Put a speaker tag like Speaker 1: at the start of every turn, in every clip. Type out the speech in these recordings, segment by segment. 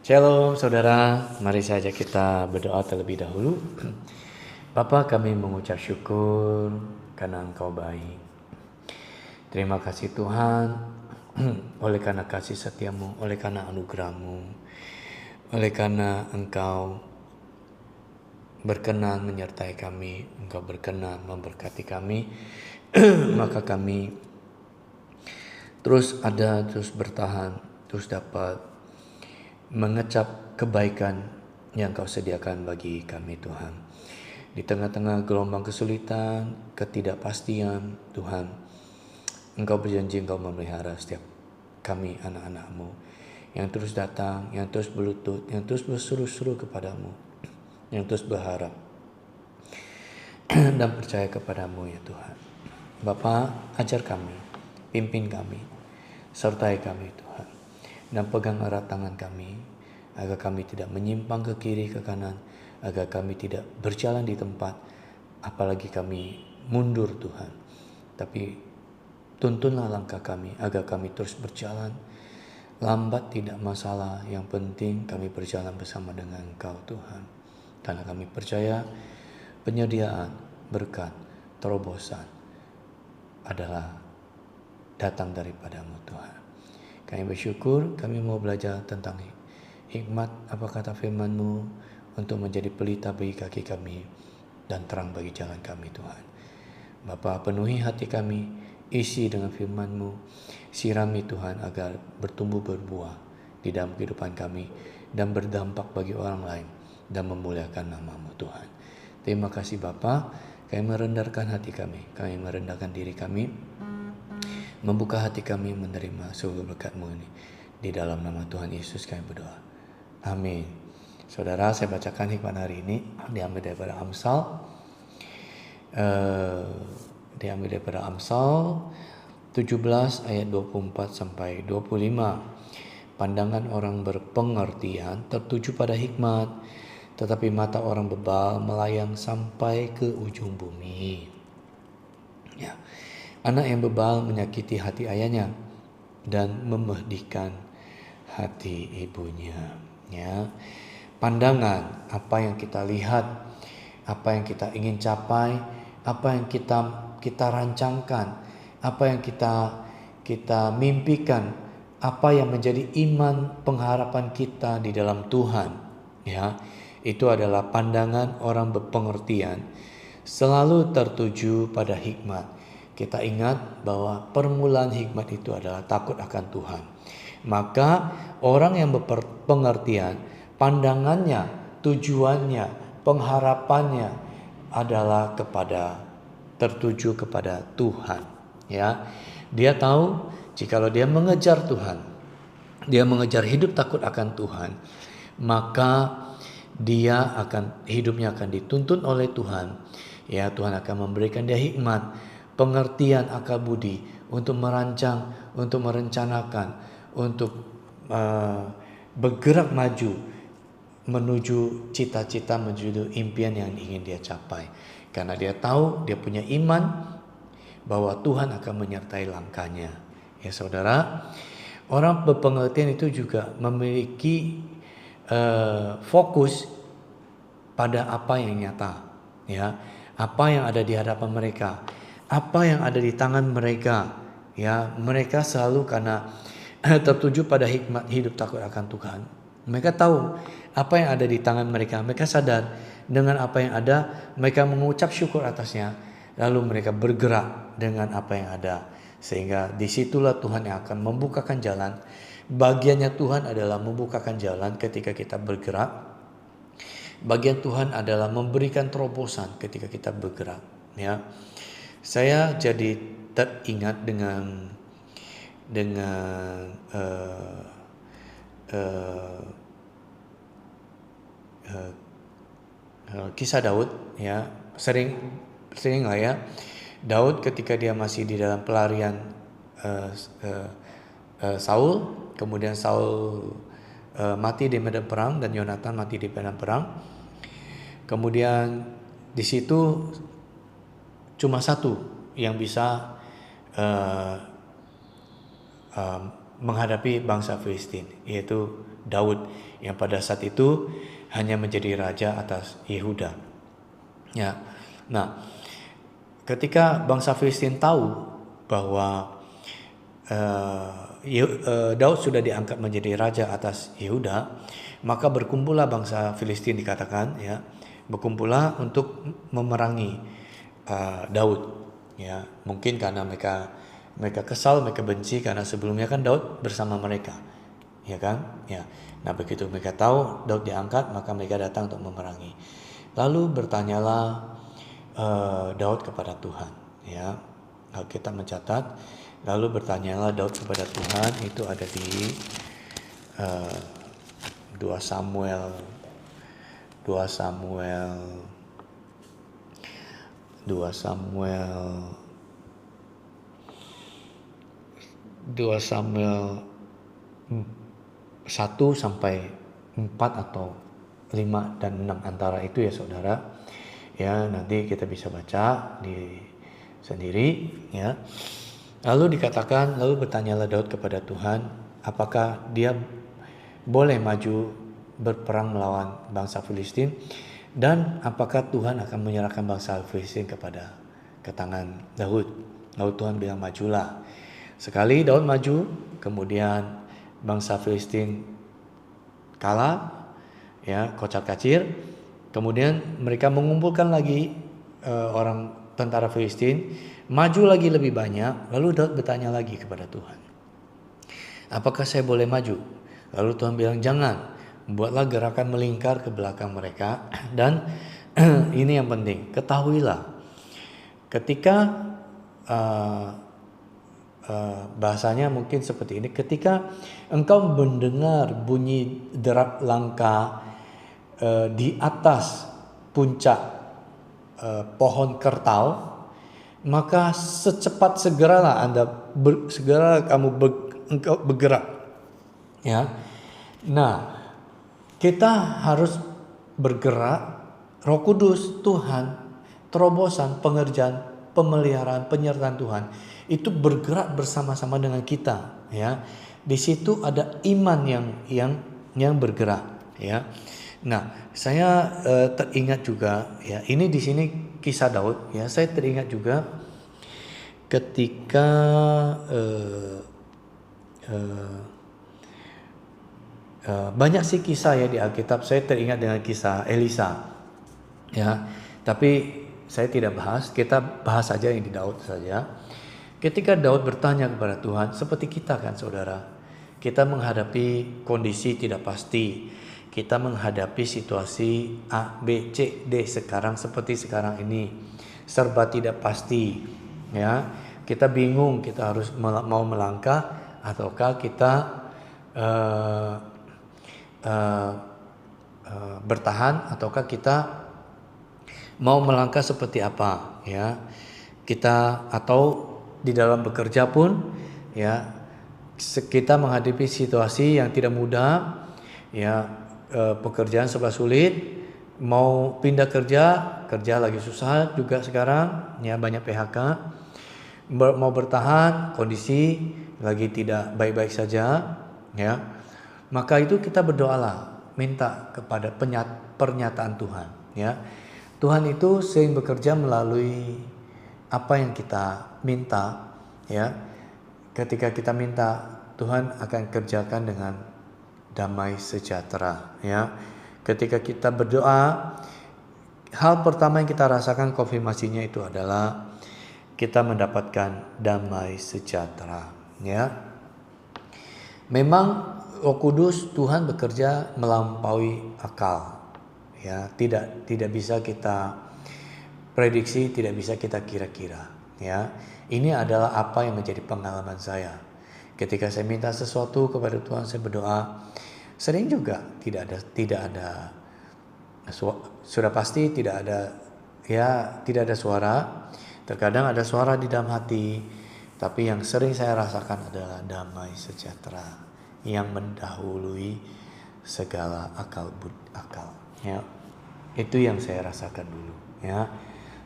Speaker 1: Shalom saudara, mari saja kita berdoa terlebih dahulu. Bapa, kami mengucap syukur karena Engkau baik. Terima kasih Tuhan, oleh karena kasih setiamu, oleh karena anugerah-Mu, oleh karena Engkau berkenan menyertai kami, Engkau berkenan memberkati kami, maka kami terus bertahan, terus dapat mengecap kebaikan yang Kau sediakan bagi kami Tuhan. Di tengah-tengah gelombang kesulitan, ketidakpastian, Tuhan, Engkau berjanji Engkau memelihara setiap kami anak-anak-Mu yang terus datang, yang terus berlutut, yang terus berseru-seru kepadamu, yang terus berharap dan percaya kepadamu ya Tuhan. Bapa, ajar kami, pimpin kami, sertai kami Tuhan, dan pegang erat tangan kami, agar kami tidak menyimpang ke kiri ke kanan, agar kami tidak berjalan di tempat, apalagi kami mundur Tuhan. Tapi tuntunlah langkah kami, agar kami terus berjalan. Lambat tidak masalah, yang penting kami berjalan bersama dengan Engkau Tuhan. Karena kami percaya penyediaan, berkat, terobosan adalah datang daripadamu Tuhan. Kami bersyukur, kami mau belajar tentang hikmat apa kata firman-Mu untuk menjadi pelita bagi kaki kami dan terang bagi jalan kami Tuhan. Bapa, penuhi hati kami, isi dengan firman-Mu, sirami Tuhan agar bertumbuh berbuah di dalam kehidupan kami dan berdampak bagi orang lain dan memuliakan nama-Mu Tuhan. Terima kasih Bapa, kami merendahkan hati kami merendahkan diri kami, membuka hati kami menerima seluruh berkat-Mu ini. Di dalam nama Tuhan Yesus kami berdoa. Amin. Saudara, saya bacakan hikmat hari ini diambil daripada Amsal 17 ayat 24 sampai 25. Pandangan orang berpengertian tertuju pada hikmat, tetapi mata orang bebal melayang sampai ke ujung bumi. Ya. Anak yang bebal menyakiti hati ayahnya dan memedihkan hati ibunya. Ya, pandangan, apa yang kita lihat, apa yang kita ingin capai, apa yang kita rancangkan, apa yang kita mimpikan, apa yang menjadi iman pengharapan kita di dalam Tuhan. Ya, itu adalah pandangan orang berpengertian, selalu tertuju pada hikmat. Kita ingat bahwa permulaan hikmat itu adalah takut akan Tuhan. Maka orang yang berpengertian, pandangannya, tujuannya, pengharapannya adalah tertuju kepada Tuhan. Ya, dia tahu jikalau dia mengejar Tuhan, dia mengejar hidup takut akan Tuhan, maka hidupnya akan dituntun oleh Tuhan. Ya, Tuhan akan memberikan dia hikmat, pengertian, akal budi untuk merancang, untuk merencanakan, untuk bergerak maju menuju cita-cita, menuju impian yang ingin dia capai. Karena dia tahu, dia punya iman bahwa Tuhan akan menyertai langkahnya. Ya saudara, orang berpengertian itu juga memiliki fokus pada apa yang nyata, ya, apa yang ada di hadapan mereka, apa yang ada di tangan mereka. Ya, mereka selalu karena tertuju pada hikmat hidup takut akan Tuhan. Mereka tahu apa yang ada di tangan mereka. Mereka sadar dengan apa yang ada, mereka mengucap syukur atasnya. Lalu mereka bergerak dengan apa yang ada. Sehingga disitulah Tuhan yang akan membukakan jalan. Bagiannya Tuhan adalah membukakan jalan ketika kita bergerak. Bagian Tuhan adalah memberikan terobosan ketika kita bergerak. Ya, saya jadi teringat dengan kisah Daud. Ya, sering lah ya, Daud ketika dia masih di dalam pelarian Saul, kemudian Saul mati di medan perang dan Yonatan mati di medan perang. Kemudian di situ cuma satu yang bisa menghadapi bangsa Filistin, yaitu Daud yang pada saat itu hanya menjadi raja atas Yehuda. Ya. Nah, ketika bangsa Filistin tahu bahwa Daud sudah diangkat menjadi raja atas Yehuda, maka berkumpullah bangsa Filistin, dikatakan ya, berkumpullah untuk memerangi Daud. Ya, mungkin karena mereka kesal, mereka benci karena sebelumnya kan Daud bersama mereka, ya kan? Ya. Nah, begitu mereka tahu Daud diangkat, maka mereka datang untuk memerangi. Lalu bertanyalah Daud kepada Tuhan, ya. Alkitab mencatat, lalu bertanyalah Daud kepada Tuhan, itu ada di 2 Samuel 1 sampai 4 atau 5 dan 6 antara itu ya saudara. Ya, nanti kita bisa baca di sendiri ya. Lalu dikatakan, lalu bertanyalah Daud kepada Tuhan, apakah dia boleh maju berperang melawan bangsa Filistin, dan apakah Tuhan akan menyerahkan bangsa Filistin ke tangan Daud. Lalu Tuhan bilang, majulah. Sekali Daud maju, kemudian bangsa Filistin kalah, ya, kocar-kacir. Kemudian mereka mengumpulkan lagi orang tentara Filistin, maju lagi lebih banyak. Lalu Daud bertanya lagi kepada Tuhan, apakah saya boleh maju? Lalu Tuhan bilang, jangan, buatlah gerakan melingkar ke belakang mereka. Dan ini yang penting, ketahuilah, ketika bahasanya mungkin seperti ini, ketika engkau mendengar bunyi derap langkah di atas puncak pohon kertal, maka segeralah kamu bergerak. Ya, nah kita harus bergerak. Roh Kudus, Tuhan, terobosan, pengerjaan, pemeliharaan, penyertaan Tuhan itu bergerak bersama-sama dengan kita. Ya, di situ ada iman yang bergerak. Ya. Nah, saya teringat juga, ya, ini di sini kisah Daud, ya. Saya teringat juga ketika banyak sih kisah ya di Alkitab. Saya teringat dengan kisah Elisa, ya. Tapi saya tidak bahas, kita bahas saja yang di Daud saja. Ketika Daud bertanya kepada Tuhan, seperti kita kan saudara, kita menghadapi kondisi tidak pasti. Kita menghadapi situasi A, B, C, D seperti sekarang ini, serba tidak pasti, ya. Kita bingung, kita harus mau melangkah ataukah kita bertahan, ataukah kita mau melangkah seperti apa, ya. Kita atau di dalam bekerja pun, ya, kita menghadapi situasi yang tidak mudah, ya. Pekerjaan serba sulit, mau pindah kerja lagi susah juga sekarang, ya, banyak PHK. Mau bertahan, kondisi lagi tidak baik-baik saja, ya. Maka itu kita berdoalah, minta kepada pernyataan Tuhan, ya. Tuhan itu sering bekerja melalui apa yang kita minta, ya. Ketika kita minta, Tuhan akan kerjakan dengan damai sejahtera, ya. Ketika kita berdoa, hal pertama yang kita rasakan konfirmasinya itu adalah kita mendapatkan damai sejahtera, ya. Memang Roh Kudus Tuhan bekerja melampaui akal, ya. Tidak bisa kita prediksi, tidak bisa kita kira-kira, ya. Ini adalah apa yang menjadi pengalaman saya. Ketika saya minta sesuatu kepada Tuhan, saya berdoa, sering juga tidak ada sudah pasti tidak ada suara. Terkadang ada suara di dalam hati, tapi yang sering saya rasakan adalah damai sejahtera yang mendahului segala akal, ya. Itu yang saya rasakan dulu, ya.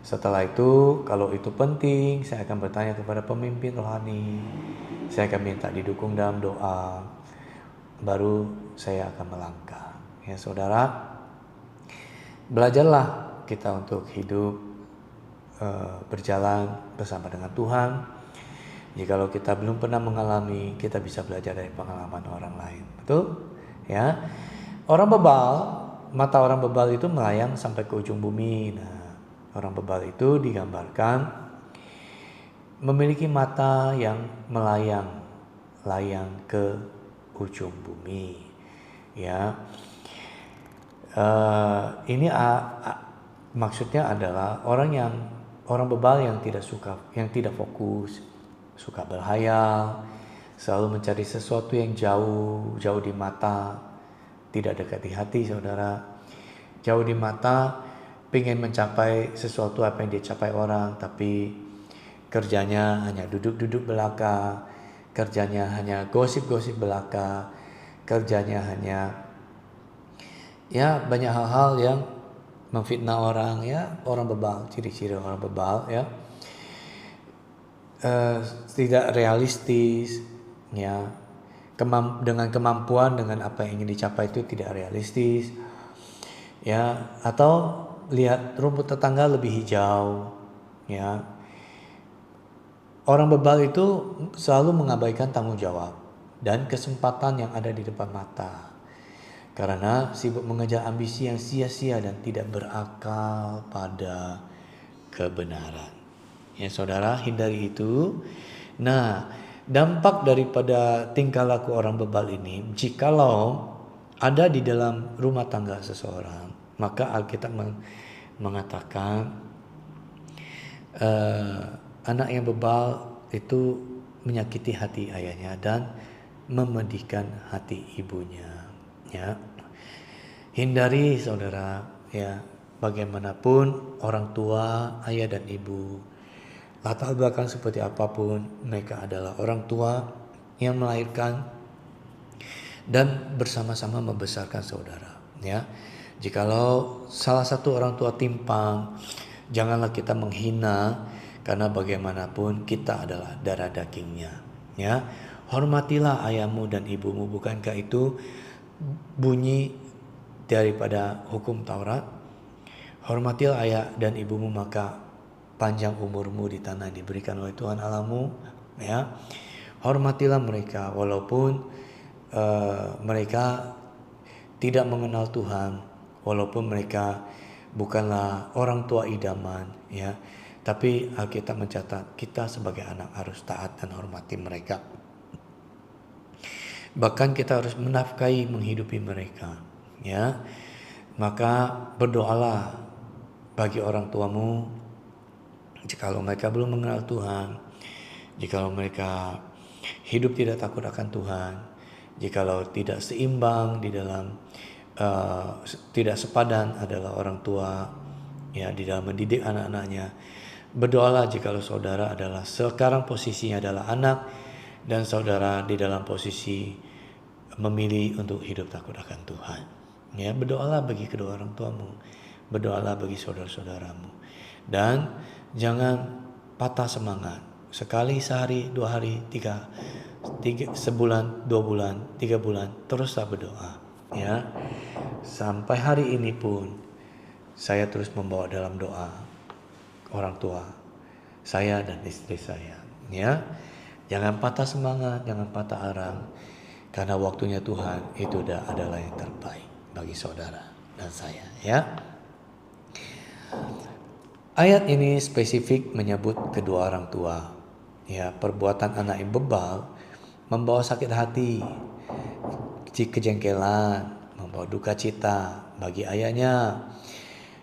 Speaker 1: Setelah itu, kalau itu penting, saya akan bertanya kepada pemimpin rohani. Saya akan minta didukung dalam doa. Baru saya akan melangkah. Ya saudara, belajarlah kita untuk hidup berjalan bersama dengan Tuhan. Jikalau kita belum pernah mengalami, kita bisa belajar dari pengalaman orang lain. Betul? Ya. Mata orang bebal itu melayang sampai ke ujung bumi. Nah, orang bebal itu digambarkan memiliki mata yang layang ke ujung bumi. Ya. Ini maksudnya adalah orang bebal yang tidak fokus, suka berhayal, selalu mencari sesuatu yang jauh di mata, tidak dekat di hati saudara. Jauh di mata, pengen mencapai sesuatu apa yang dicapai orang, tapi kerjanya hanya duduk-duduk belaka, kerjanya hanya gosip-gosip belaka, kerjanya hanya banyak hal-hal yang memfitnah orang, orang bebal, ciri-ciri orang bebal, tidak realistis, dengan kemampuan, dengan apa yang ingin dicapai itu tidak realistis, atau lihat rumput tetangga lebih hijau, Orang bebal itu selalu mengabaikan tanggung jawab dan kesempatan yang ada di depan mata, karena sibuk mengejar ambisi yang sia-sia dan tidak berakal pada kebenaran. Ya saudara, hindari itu. Nah, dampak daripada tingkah laku orang bebal ini, jikalau ada di dalam rumah tangga seseorang, maka Alkitab mengatakan anak yang bebal itu menyakiti hati ayahnya dan memedihkan hati ibunya. Hindari saudara, bagaimanapun orang tua, ayah dan ibu, latar belakang seperti apapun, mereka adalah orang tua yang melahirkan dan bersama-sama membesarkan saudara. Jikalau salah satu orang tua timpang, janganlah kita menghina, karena bagaimanapun kita adalah darah dagingnya. Hormatilah ayahmu dan ibumu, bukankah itu bunyi daripada hukum Taurat? Hormatilah ayah dan ibumu, maka panjang umurmu di tanah yang diberikan oleh Tuhan Allahmu. Hormatilah mereka walaupun mereka tidak mengenal Tuhan, walaupun mereka bukanlah orang tua idaman, tapi Alkitab mencatat kita sebagai anak harus taat dan hormati mereka. Bahkan kita harus menafkahi, menghidupi mereka. Maka berdoalah bagi orang tuamu. Jikalau mereka belum mengenal Tuhan, jikalau mereka hidup tidak takut akan Tuhan, jikalau tidak seimbang di dalam tidak sepadan adalah orang tua di dalam mendidik anak-anaknya, berdoalah jikalau saudara adalah sekarang posisinya adalah anak dan saudara di dalam posisi memilih untuk hidup takut akan Tuhan. Berdoalah bagi kedua orang tuamu, berdoalah bagi saudara-saudaramu, dan jangan patah semangat. Sekali, sehari, 2 hari, 3, sebulan, 2 bulan, 3 bulan, teruslah berdoa. Sampai hari ini pun saya terus membawa dalam doa orang tua saya dan istri saya. Jangan patah semangat, jangan patah arang, karena waktunya Tuhan itu adalah yang terbaik bagi saudara dan saya. Ayat ini spesifik menyebut kedua orang tua. Perbuatan anak yang bebal membawa sakit hati, kejengkelan, membawa duka cita bagi ayahnya,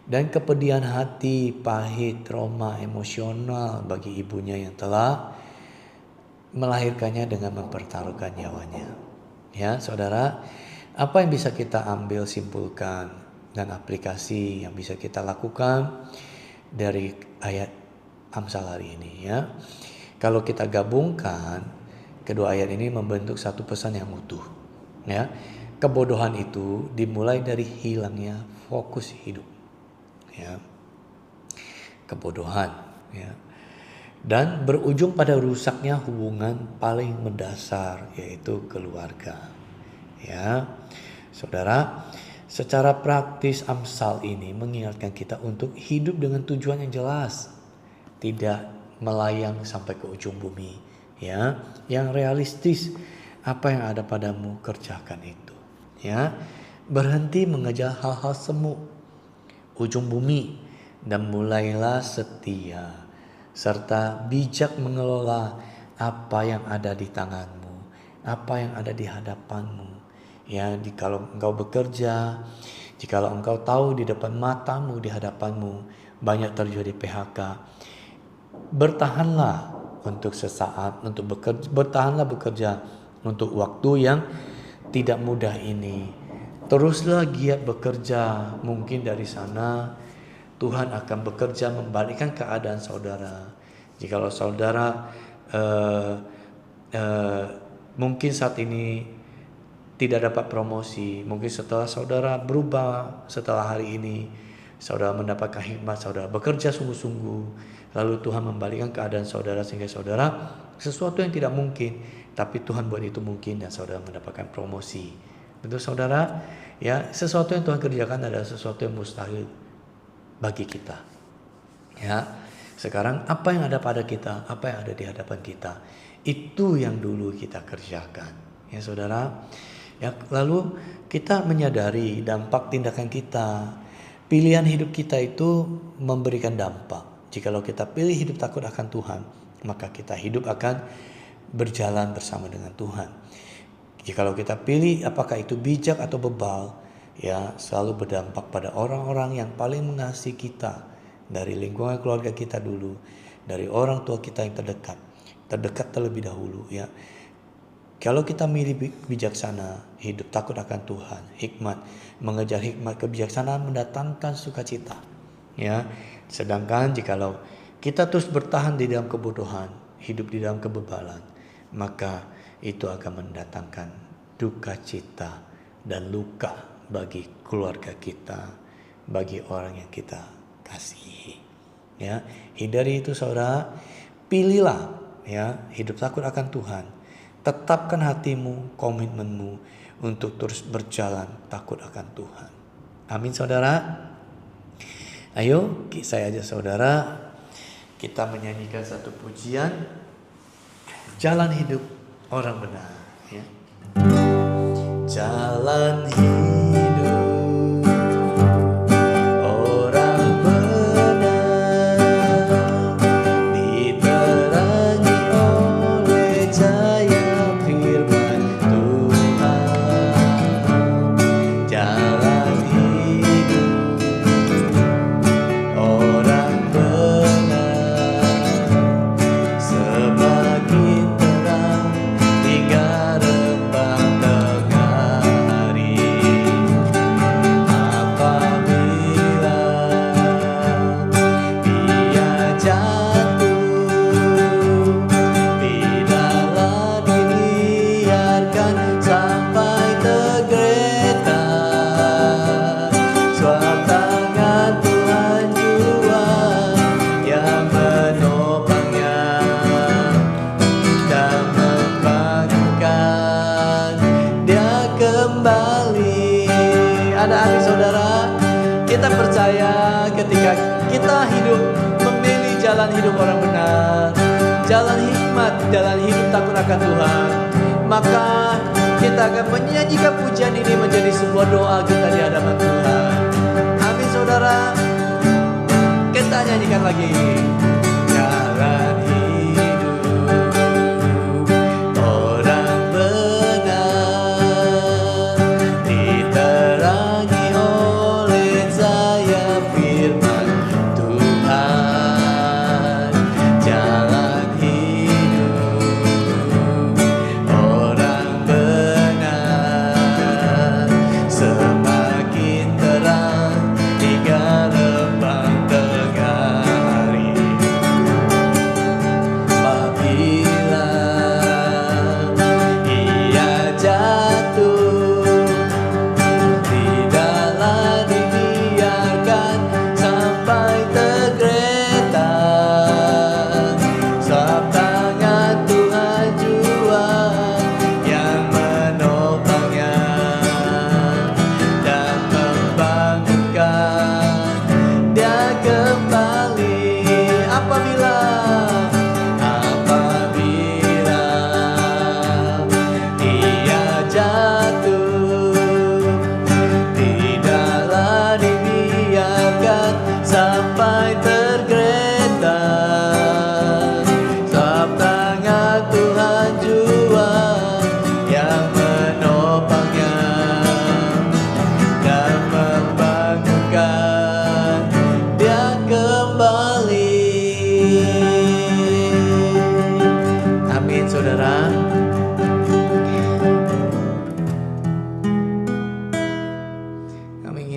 Speaker 1: dan kepedihan hati, pahit, trauma emosional bagi ibunya yang telah melahirkannya dengan mempertaruhkan nyawanya. Saudara, apa yang bisa kita ambil simpulkan dan aplikasi yang bisa kita lakukan dari ayat Amsal hari ini? Kalau kita gabungkan kedua ayat ini membentuk satu pesan yang utuh. Kebodohan itu dimulai dari hilangnya fokus hidup. Kebodohan, dan berujung pada rusaknya hubungan paling mendasar, yaitu keluarga. Ya, saudara, secara praktis Amsal ini mengingatkan kita untuk hidup dengan tujuan yang jelas, tidak melayang sampai ke ujung bumi. Ya, yang realistis, apa yang ada padamu kerjakan itu. Ya, berhenti mengejar hal-hal semu, ujung bumi, dan mulailah setia serta bijak mengelola apa yang ada di tanganmu, apa yang ada di hadapanmu. Ya, kalau engkau bekerja, jikalau engkau tahu di depan matamu, di hadapanmu banyak terjadi PHK, bertahanlah untuk sesaat, untuk bekerja, bertahanlah bekerja untuk waktu yang tidak mudah ini. Teruslah giat bekerja, mungkin dari sana Tuhan akan bekerja membalikkan keadaan saudara. Jikalau saudara mungkin saat ini tidak dapat promosi, mungkin setelah saudara berubah, setelah hari ini saudara mendapatkan hikmat, saudara bekerja sungguh-sungguh, lalu Tuhan membalikkan keadaan saudara sehingga saudara sesuatu yang tidak mungkin, tapi Tuhan buat itu mungkin dan saudara mendapatkan promosi. Betul saudara? Ya, sesuatu yang Tuhan kerjakan adalah sesuatu yang mustahil bagi kita. Ya, sekarang apa yang ada pada kita, apa yang ada di hadapan kita, itu yang dulu kita kerjakan. Ya saudara. Ya, lalu kita menyadari dampak tindakan kita. Pilihan hidup kita itu memberikan dampak. Jikalau kita pilih hidup takut akan Tuhan, maka kita hidup akan berjalan bersama dengan Tuhan. Jikalau kita pilih apakah itu bijak atau bebal, ya selalu berdampak pada orang-orang yang paling mengasihi kita, dari lingkungan keluarga kita dulu, dari orang tua kita yang terdekat terlebih dahulu. Ya, kalau kita milih bijaksana, hidup takut akan Tuhan, hikmat, mengejar hikmat, kebijaksanaan mendatangkan sukacita. Ya, sedangkan jikalau kita terus bertahan di dalam kebodohan, hidup di dalam kebebalan, maka itu akan mendatangkan duka cita dan luka bagi keluarga kita, bagi orang yang kita kasihi. Ya, hindari itu saudara, pilihlah ya hidup takut akan Tuhan. Tetapkan hatimu, komitmenmu untuk terus berjalan takut akan Tuhan. Amin saudara. Ayo saya ajak saudara, kita menyanyikan satu pujian, jalan hidup orang benar. Ya. Jalan hidup orang benar diterangi oleh cahaya firman Tuhan. Jalan hidup orang benar semakin terang hingga rembang tengah hari. Apabila dia jatuh, tidaklah dibiarkan sampai tergeletak. Sebab tangan Tuhan jua yang menopangnya dan membangunkan dia kembali. Ada adik saudara, kita percaya ketika kita hidup memilih jalan hidup orang benar, jalan hikmat, jalan hidup takut akan Tuhan, maka kita akan menyanyikan pujian ini menjadi sebuah doa kita di hadapan Tuhan. Amin saudara. Kita nyanyikan lagi. Jalan hidup orang benar diterangi oleh cahaya firman Tuhan. Jalan hidup orang benar semakin terang hingga rembang tengah hari.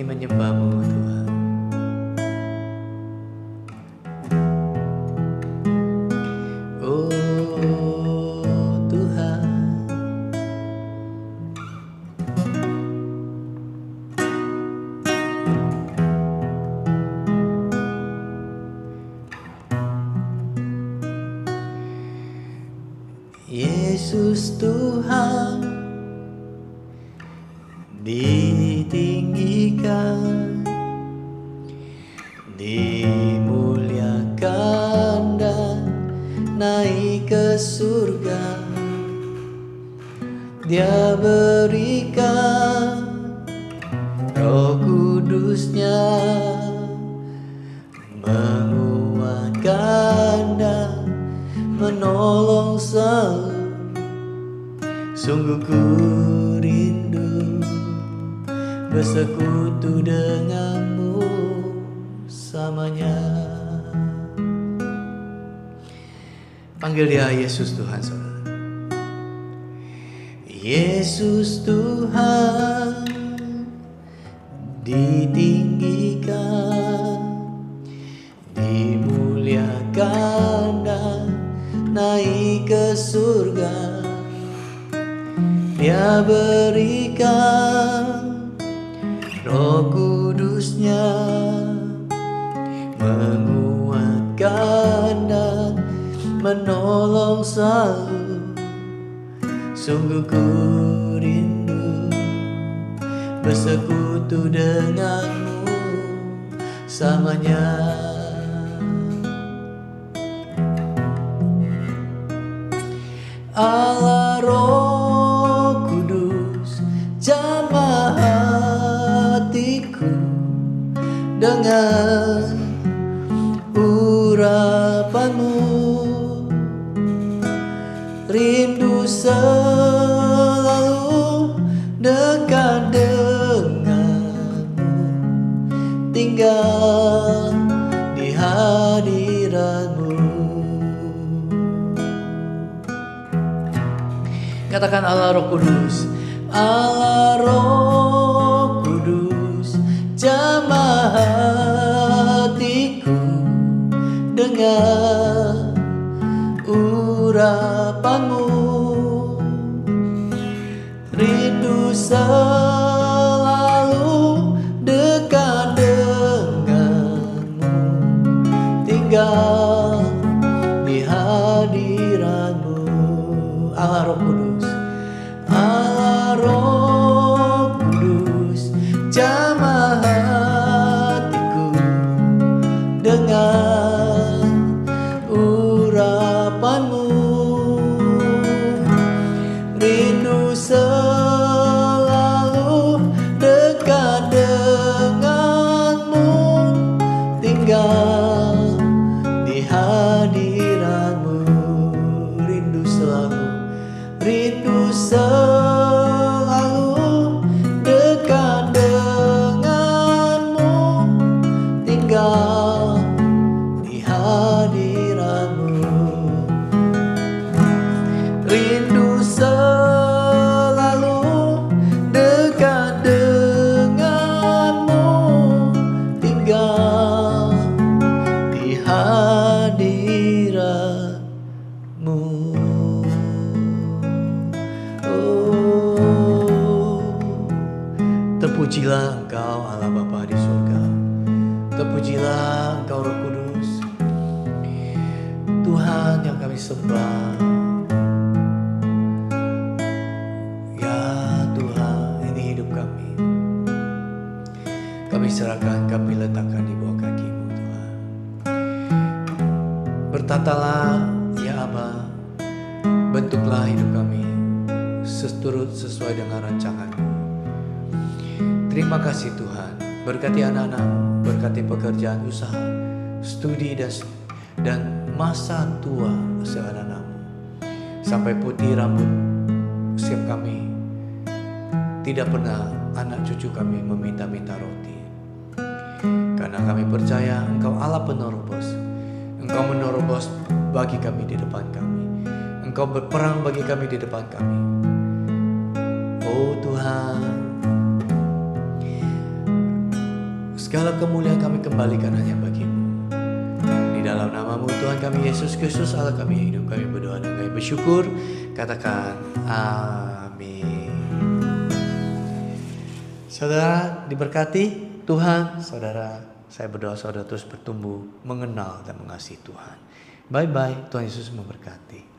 Speaker 1: ingin menyembah-Mu Tuhan. Oh Tuhan, Yesus Tuhan ditinggikan, dimuliakan dan naik ke surga. Dia berikan Roh Kudus-Nya, menguatkan dan menolong selalu. Sungguh ku rindu bersekutu denganmu samanya. Panggil dia Yesus Tuhan, saudara. Yesus Tuhan ditinggikan, dimuliakan dan naik ke surga. Dia berikan Roh Kudus-Nya, menguatkan dan menolong selalu. Sungguh ku rindu bersekutu denganmu samanya. Allah Roh Kudus, jamah hatiku dengan urapanmu. Rindu selalu dekat denganmu, tinggal di hadiratmu. Katakan Allah Roh Kudus, Allah Roh Kudus, jamah hatiku dengan urapanmu. Rindu selalu dekat denganmu, tinggal di hadiratmu. Allah Roh Kudus, Allah Roh Kudus, jamah hatiku dengan urapanmu. Rindu selalu dekat denganmu, tinggal di hadiratmu. Rindu selalu, rindu selalu dekat denganmu, tinggal di hadiratmu. Rindu selalu dekat denganmu, tinggal di hadiratmu. Oh, terpujilah Engkau Allah Bapa di surga. Terpujilah Engkau Roh Kudus, Tuhan yang kami sembah. Kami serahkan, kami letakkan di bawah kaki-Mu Tuhan. Bertatalah ya Aba, bentuklah hidup kami sesuai dengan rancangan-Mu. Terima kasih Tuhan, berkati anak-anak-Mu, berkati pekerjaan usaha, studi dan masa tua anak-anak-Mu. Sampai putih rambut setiap kami, tidak pernah anak cucu kami meminta-minta roti. Karena kami percaya Engkau Allah penerobos. Engkau menerobos bagi kami di depan kami. Engkau berperang bagi kami di depan kami. Oh Tuhan, Segala kemuliaan kami kembalikan hanya bagi-Mu. Di dalam nama-Mu Tuhan kami Yesus Kristus Allah kami yang hidup, kami berdoa dan kami bersyukur. Katakan amin. Saudara diberkati Tuhan. Saudara, saya berdoa saudara terus bertumbuh mengenal dan mengasihi Tuhan. Bye-bye. Tuhan Yesus memberkati.